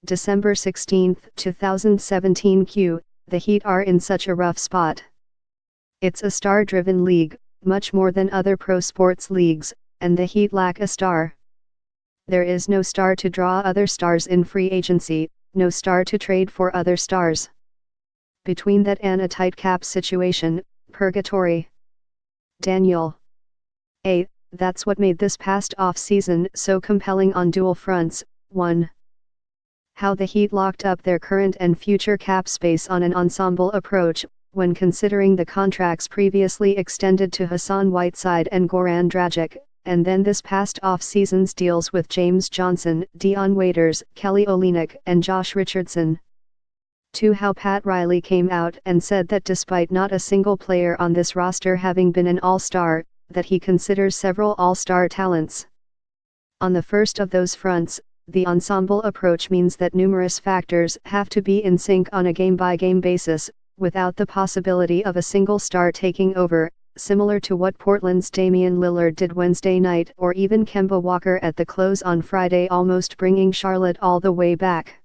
December 16, 2017 Q. The Heat are in such a rough spot. It's a star-driven league, much more than other pro sports leagues, and the Heat lack a star. There is no star to draw other stars in free agency, no star to trade for other stars. Between that and a tight cap situation, purgatory. Daniel A. That's what made this past off-season so compelling on dual fronts. 1. How the Heat locked up their current and future cap space on an ensemble approach, when considering the contracts previously extended to Hassan Whiteside and Goran Dragic, and then this past off-season's deals with James Johnson, Dion Waiters, Kelly Olynyk and Josh Richardson. 2. How Pat Riley came out and said that despite not a single player on this roster having been an all-star, that he considers several all-star talents. On the first of those fronts, the ensemble approach means that numerous factors have to be in sync on a game-by-game basis, without the possibility of a single star taking over, similar to what Portland's Damian Lillard did Wednesday night or even Kemba Walker at the close on Friday, almost bringing Charlotte all the way back.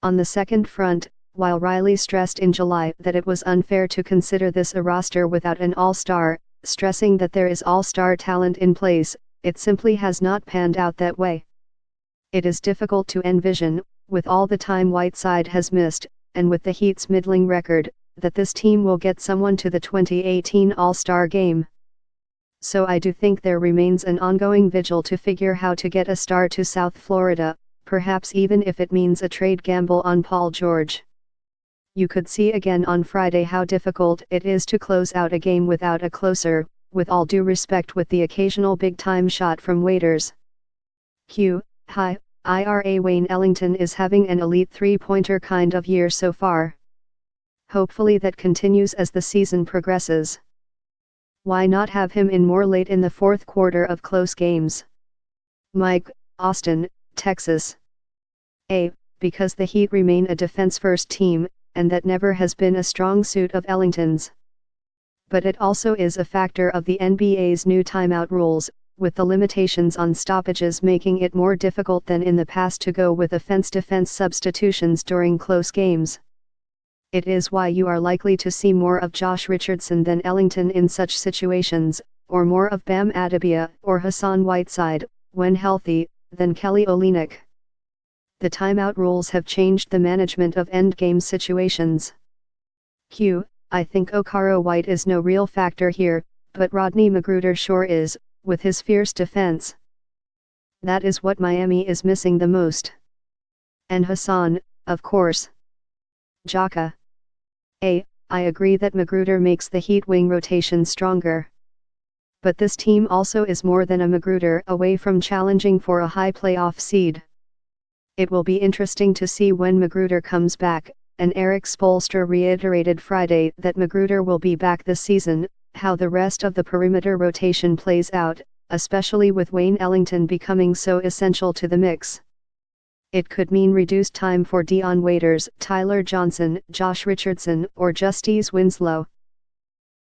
On the second front, while Riley stressed in July that it was unfair to consider this a roster without an all-star, stressing that there is all-star talent in place, it simply has not panned out that way. It is difficult to envision, with all the time Whiteside has missed, and with the Heat's middling record, that this team will get someone to the 2018 All-Star game. So I do think there remains an ongoing vigil to figure how to get a star to South Florida, perhaps even if it means a trade gamble on Paul George. You could see again on Friday how difficult it is to close out a game without a closer, with all due respect, with the occasional big-time shot from Waiters. Q. Hi, IRA. Wayne Ellington is having an elite three-pointer kind of year so far. Hopefully that continues as the season progresses. Why not have him in more late in the fourth quarter of close games? Mike, Austin, Texas. A. Because the Heat remain a defense-first team, and that never has been a strong suit of Ellington's. But it also is a factor of the NBA's new timeout rules, with the limitations on stoppages making it more difficult than in the past to go with offense-defense substitutions during close games. It is why you are likely to see more of Josh Richardson than Ellington in such situations, or more of Bam Adebayo or Hassan Whiteside, when healthy, than Kelly Olynyk. The timeout rules have changed the management of endgame situations. Q. I think Okaro White is no real factor here, but Rodney McGruder sure is, with his fierce defense. That is what Miami is missing the most. And Hassan, of course. Jaka. A. I agree that McGruder makes the Heat wing rotation stronger. But this team also is more than a McGruder away from challenging for a high playoff seed. It will be interesting to see when McGruder comes back, and Eric Spoelstra reiterated Friday that McGruder will be back this season, how the rest of the perimeter rotation plays out, especially with Wayne Ellington becoming so essential to the mix. It could mean reduced time for Dion Waiters, Tyler Johnson, Josh Richardson, or Justice Winslow.